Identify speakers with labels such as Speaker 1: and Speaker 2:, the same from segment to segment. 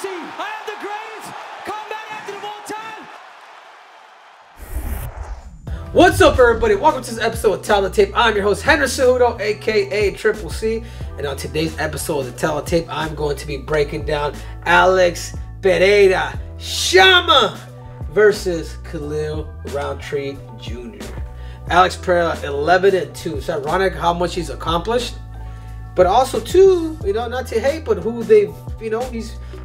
Speaker 1: UFC. I am the greatest combat athlete of all time.
Speaker 2: What's up, everybody? Welcome to this episode of TOTT Tape. I'm your host, Henry Cejudo, aka Triple C. And on today's episode of the TOTT Tape, I'm going to be breaking down Alex Pereira Shama versus Khalil Rountree Jr. Alex Pereira 11-2. It's ironic how much he's accomplished, but also too, not to hate, but who they've,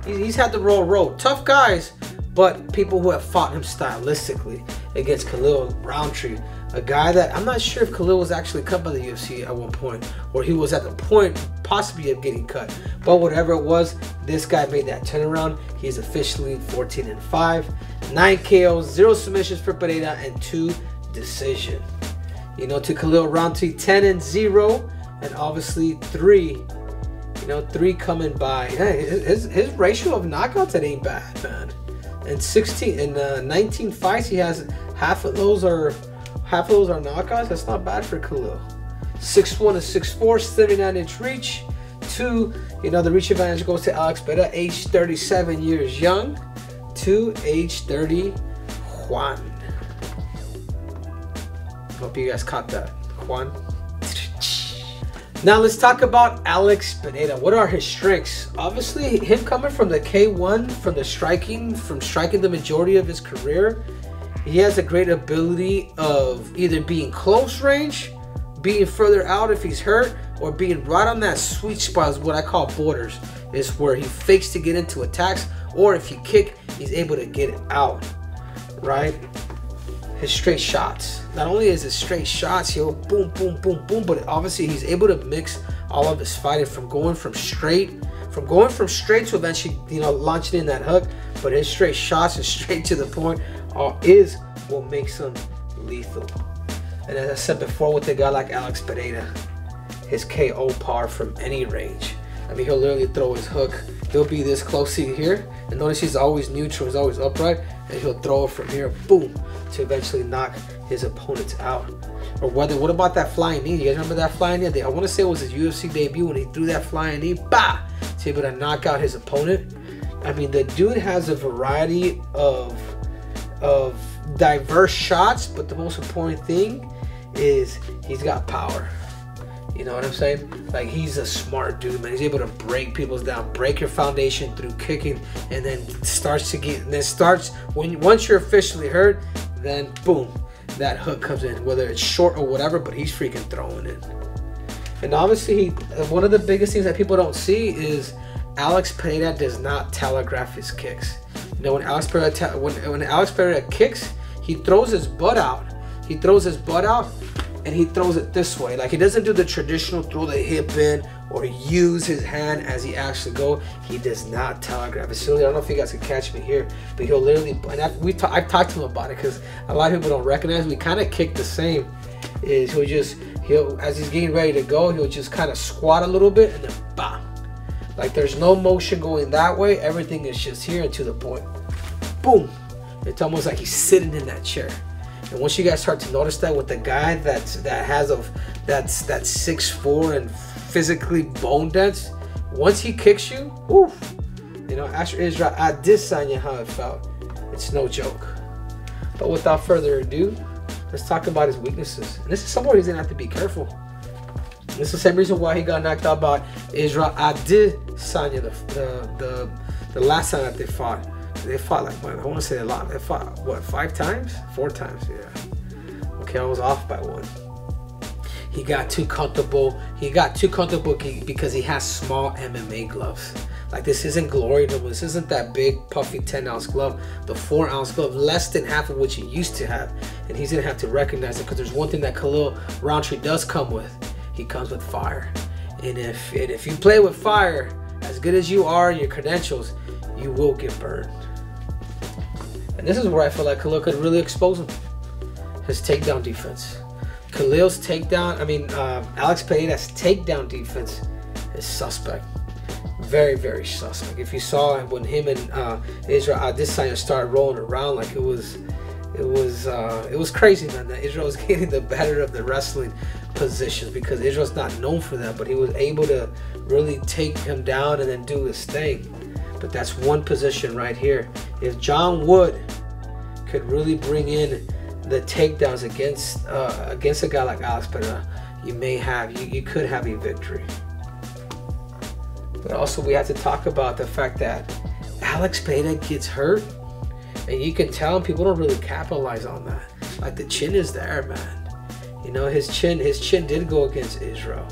Speaker 2: he's had the road. Tough guys, but people who have fought him stylistically against Khalil Rountree, a guy that I'm not sure if Khalil was actually cut by the UFC at one point, or he was at the point possibly of getting cut. But whatever it was, this guy made that turnaround. He's officially 14-5, 9 KOs, 0 submissions for Pereira, and 2 decisions. To Khalil Rountree 10-0, and obviously 3 coming by. Hey, his ratio of knockouts, it ain't bad, man. In 19 fights, he has half of those are knockouts. That's not bad for Khalil. 6'1" and 6'4", 79-inch reach. 2, the reach advantage goes to Alex Pereira, age 37 years young, to age 30, Juan. Hope you guys caught that, Juan. Now let's talk about Alex Pereira. What are his strengths? Obviously, him coming from the K1, from striking the majority of his career, he has a great ability of either being close range, being further out if he's hurt, or being right on that sweet spot, is what I call borders, is where he fakes to get into attacks, or if you kick, he's able to get it out, right? His straight shots. Not only is it straight shots, he'll boom, boom, boom, boom, but obviously he's able to mix all of his fighting from going from straight to eventually, launching in that hook. But his straight shots and straight to the point is what makes him lethal. And as I said before, with a guy like Alex Pereira, his KO power from any range. I mean, he'll literally throw his hook. He'll be this close to here, and notice he's always neutral, he's always upright, and he'll throw it from here, boom, to eventually knock his opponents out. Or what about that flying knee? You guys remember that flying knee? I want to say it was his UFC debut when he threw that flying knee, bah, to able to knock out his opponent. I mean, the dude has a variety of diverse shots, but the most important thing is he's got power. You know what I'm saying? Like, he's a smart dude, man. He's able to break people's down, break your foundation through kicking, and then once you're officially hurt, then boom, that hook comes in, whether it's short or whatever, but he's freaking throwing it. And obviously, one of the biggest things that people don't see is Alex Pereira does not telegraph his kicks. When Alex Pereira kicks, he throws his butt out. And he throws it this way. Like, he doesn't do the traditional throw the hip in or use his hand as he actually go. He does not telegraph it. Silly, I don't know if you guys can catch me here, but he'll literally, and I've talked to him about it because a lot of people don't recognize. We kind of kick the same. Is he'll as he's getting ready to go, he'll just kind of squat a little bit and then bam. Like, there's no motion going that way. Everything is just here and to the point. Boom. It's almost like he's sitting in that chair. And once you guys start to notice that with the guy that's 6'4" and physically bone dense, once he kicks you, woof, after Israel, I did sign you how it felt. It's no joke. But without further ado, let's talk about his weaknesses. And this is somewhere he's gonna have to be careful. And this is the same reason why he got knocked out by Israel Adesanya the last time that they fought. They fought like, I want to say a lot. They fought, what, 5 times? 4 times, yeah. Okay, I was off by 1. He got too comfortable. Because he has small MMA gloves. Like, this isn't glory number. This isn't that big, puffy 10-ounce glove. The 4-ounce glove, less than half of what he used to have. And he's going to have to recognize it, because there's one thing that Khalil Rountree does come with. He comes with fire. And if you play with fire, as good as you are in your credentials, you will get burned. And this is where I feel like Khalil could really expose him. His takedown defense. Alex Pereira's takedown defense is suspect. Very, very suspect. If you saw when him and Israel Adesanya started rolling around, like, it was crazy, man. That Israel was getting the better of the wrestling positions, because Israel's not known for that, but he was able to really take him down and then do his thing. But that's one position right here. If John Wood could really bring in the takedowns against a guy like Alex Pereira, you could have a victory. But also we have to talk about the fact that Alex Pereira gets hurt, and you can tell people don't really capitalize on that. Like, the chin is there, man. You know, his chin did go against Israel.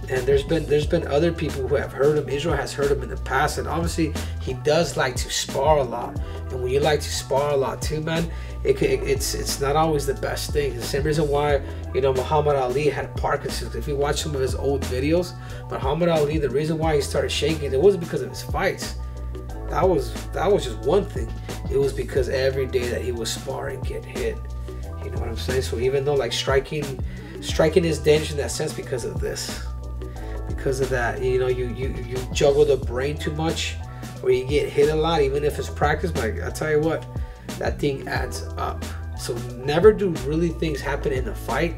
Speaker 2: And there's been other people who have hurt him. Israel has hurt him in the past, and obviously he does like to spar a lot. And when you like to spar a lot too, man, it's not always the best thing. It's the same reason why, you know, Muhammad Ali had Parkinson's. If you watch some of his old videos, Muhammad Ali, the reason why he started shaking, it wasn't because of his fights. That was just one thing. It was because every day that he was sparring, get hit. You know what I'm saying? So even though like striking is dangerous in that sense because of this. Because of that, you know, you juggle the brain too much, or you get hit a lot, even if it's practice. But I tell you what, that thing adds up. So never do really things happen in a fight.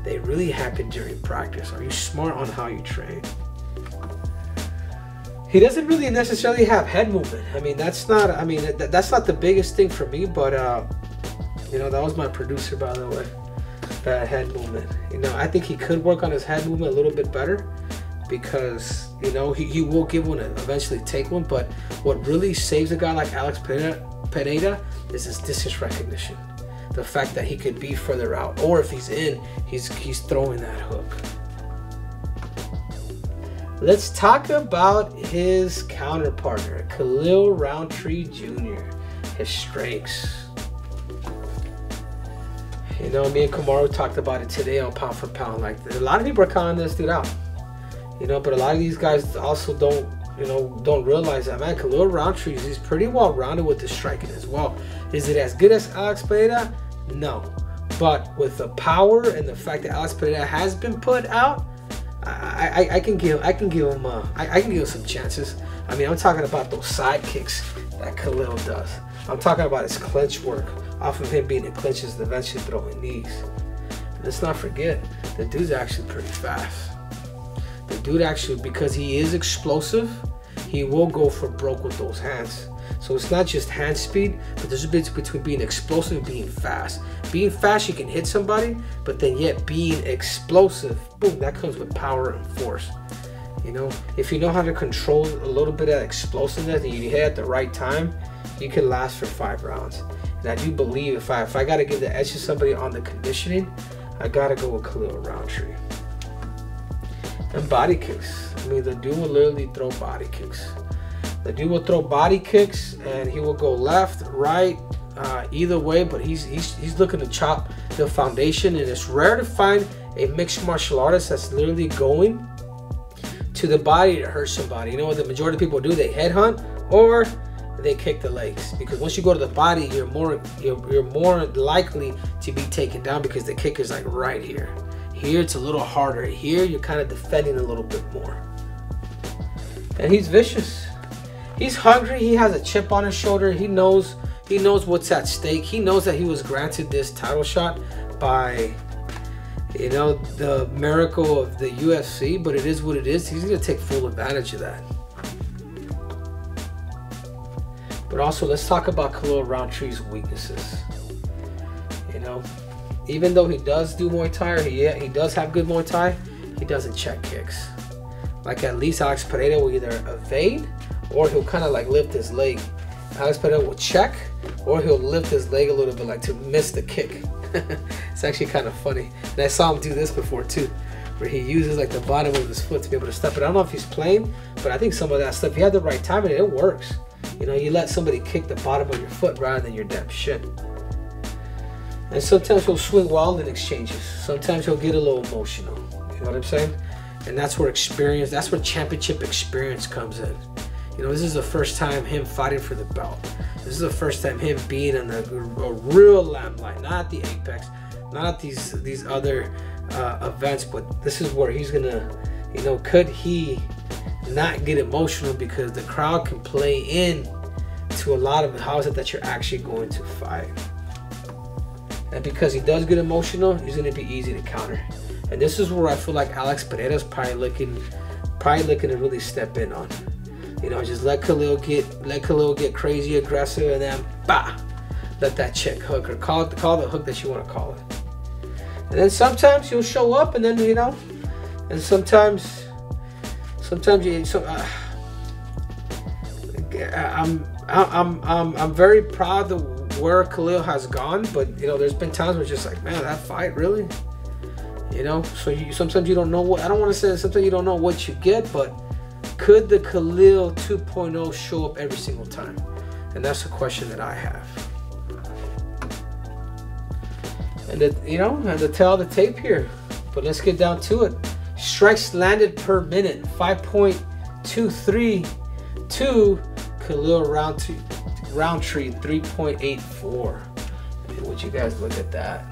Speaker 2: They really happen during practice. Are you smart on how you train? He doesn't really necessarily have head movement. I mean, that's not the biggest thing for me. But you know, that was my producer, by the way. Head movement. You know, I think he could work on his head movement a little bit better, because, you know, he will give one and eventually take one. But what really saves a guy like Alex Pereira is his distance recognition. The fact that he could be further out, or if he's in, he's throwing that hook. Let's talk about his counterpartner, Khalil Rountree Jr., his strengths. You know, me and Kamaru talked about it today on Pound for Pound. Like, a lot of people are calling this dude out. You know, but a lot of these guys also don't realize that, man. Khalil Rountree, he's pretty well rounded with the striking as well. Is it as good as Alex Pereira? No. But with the power and the fact that Alex Pereira has been put out, I can give him some chances. I mean, I'm talking about those side kicks that Khalil does. I'm talking about his clinch work off of him being in clinches and eventually throwing knees. And let's not forget, the dude's actually pretty fast. The dude actually, because he is explosive, he will go for broke with those hands. So it's not just hand speed, but there's a difference between being explosive and being fast. Being fast, you can hit somebody, but then yet being explosive, boom, that comes with power and force. You know, if you know how to control a little bit of explosiveness and you hit at the right time, you can last for 5 rounds. And I do believe if I got to give the edge to somebody on the conditioning, I got to go with Khalil Rountree. And body kicks. I mean, the dude will literally throw body kicks. The dude will throw body kicks, and he will go left, right, either way. But he's looking to chop the foundation, and it's rare to find a mixed martial artist that's literally going to the body to hurt somebody. You know what the majority of people do? They headhunt or they kick the legs, because once you go to the body, you're more likely to be taken down, because the kick is like right here. Here it's a little harder. Here you're kind of defending a little bit more. And he's vicious. He's hungry. He has a chip on his shoulder. He knows what's at stake. He knows that he was granted this title shot by, you know, the miracle of the UFC, but it is what it is. He's going to take full advantage of that. But also, let's talk about Khalil Rountree's weaknesses. You know, even though he does do Muay Thai, or he does have good Muay Thai, he doesn't check kicks. Like, at least Alex Pereira will either evade, or he'll kind of like lift his leg. Alex Pereira will check, or he'll lift his leg a little bit, like to miss the kick. It's actually kind of funny. And I saw him do this before too, where he uses like the bottom of his foot to be able to step it. I don't know if he's playing, but I think some of that stuff, if you have the right timing, it works. You know, you let somebody kick the bottom of your foot rather than your damn shin. And sometimes he'll swing wild in exchanges. Sometimes he'll get a little emotional. You know what I'm saying? And that's where experience, that's where championship experience comes in. You know, this is the first time him fighting for the belt. This is the first time him being in a real limelight, not at the apex, not at these other events, but this is where he's gonna, you know, could he not get emotional, because the crowd can play in to a lot of how is it that you're actually going to fight. And because he does get emotional, he's gonna be easy to counter. And this is where I feel like Alex Pereira's probably looking to really step in on. You know, just let Khalil get crazy aggressive, and then bah, let that chick hook, or call the hook that you want to call it. And then sometimes you'll show up, and then you know, and sometimes you. I'm very proud of where Khalil has gone, but you know, there's been times where it's just like, man, that fight really, you know. So sometimes you don't know what, I don't want to say sometimes you don't know what you get, but could the Khalil 2.0 show up every single time? And that's a question that I have. And to tell the tape here, but let's get down to it. Strikes landed per minute, 5.23 to Khalil Rountree 3.84. I mean, would you guys look at that?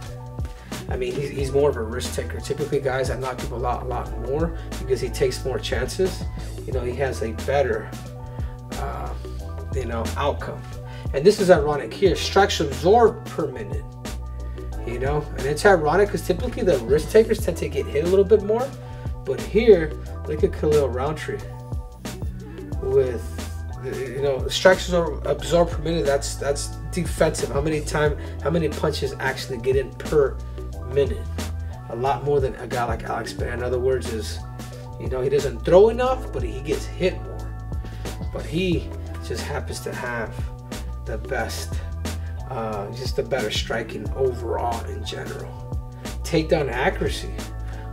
Speaker 2: I mean, he's more of a risk taker. Typically, guys that knock people out a lot more because he takes more chances. You know, he has a better, outcome. And this is ironic here. Strikes absorbed per minute. You know, and it's ironic because typically the risk takers tend to get hit a little bit more. But here, look at Khalil Rountree with, you know, strikes absorbed per minute. That's defensive. How many punches actually get in per minute? A lot more than a guy like Alex Pereria. In other words, is, you know, he doesn't throw enough, but he gets hit more. But he just happens to have the best, just the better striking overall in general. Takedown accuracy.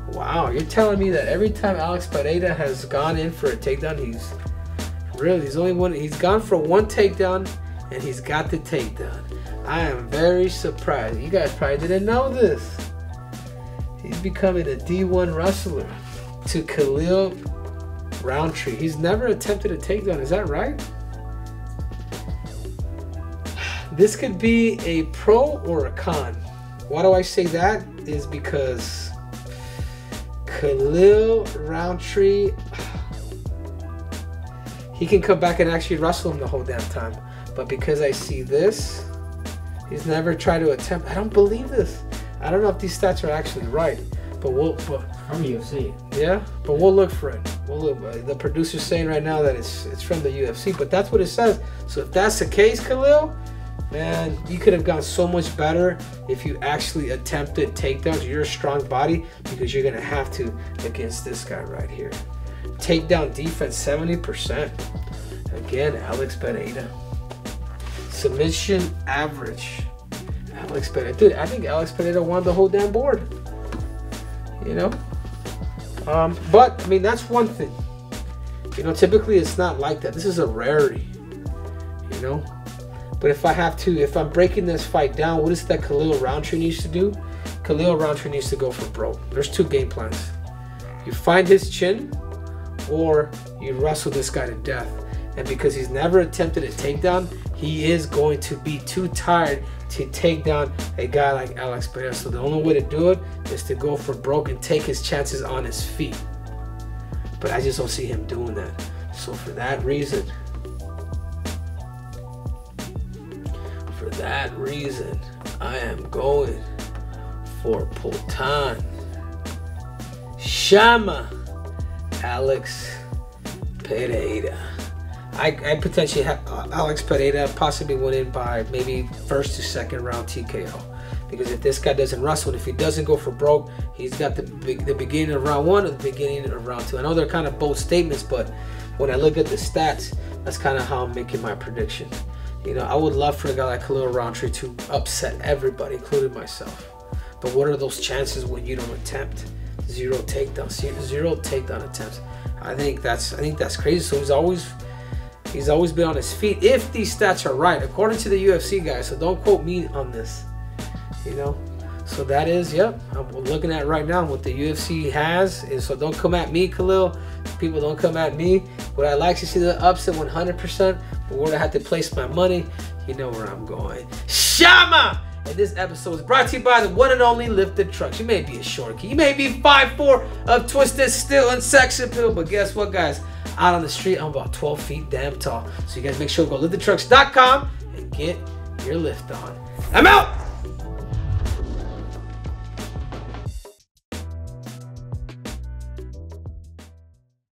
Speaker 2: Wow, you're telling me that every time Alex Pereira has gone in for a takedown, he's gone for one takedown and he's got the takedown. I am very surprised. You guys probably didn't know this. He's becoming a D1 wrestler to Khalil Rountree. He's never attempted a takedown, is that right? This could be a pro or a con. Why do I say that? Is because Khalil Rountree, he can come back and actually wrestle him the whole damn time. But because I see this, he's never tried to attempt. I don't believe this. I don't know if these stats are actually right. But
Speaker 3: from UFC.
Speaker 2: Yeah, but we'll look for it. We'll look. The producer's saying right now that it's from the UFC, but that's what it says. So if that's the case, Khalil, man, you could have gone so much better if you actually attempted takedowns. You're a strong body because you're gonna have to against this guy right here. Takedown defense 70%. Again, Alex Pereira. Submission average. Alex Pereira. Dude, I think Alex Pereira won the whole damn board. You know? But, I mean, that's one thing. You know, typically it's not like that. This is a rarity. You know? But if I'm breaking this fight down, what is that Khalil Rountree needs to do? Khalil Rountree needs to go for broke. There's two game plans. You find his chin, or you wrestle this guy to death. And because he's never attempted a takedown, he is going to be too tired to take down a guy like Alex Pereira. So the only way to do it is to go for broke and take his chances on his feet. But I just don't see him doing that. So for that reason, I am going for Poatan, Shama, Alex Pereira. I potentially have Alex Pereira possibly winning by maybe first to second round TKO. Because if this guy doesn't wrestle, if he doesn't go for broke, he's got the beginning of round one or the beginning of round two. I know they're kind of bold statements, but when I look at the stats, that's kind of how I'm making my prediction. You know, I would love for a guy like Khalil Rountree to upset everybody, including myself. But what are those chances when you don't attempt? Zero takedowns, zero takedown attempts. I think that's crazy. So he's always been on his feet. If these stats are right, according to the UFC guys, so don't quote me on this. You know, so that is, yep, I'm looking at right now what the UFC has. And so don't come at me, Khalil. People don't come at me. Would I like to see the upset 100%? But where I have to place my money, you know where I'm going. Shama! And this episode is brought to you by the one and only Lifted Trucks. You may be a short key. You may be 5'4" of twisted steel and sex appeal. But guess what, guys? Out on the street, I'm about 12 feet damn tall. So you guys make sure to go liftedtrucks.com and get your lift on. I'm out!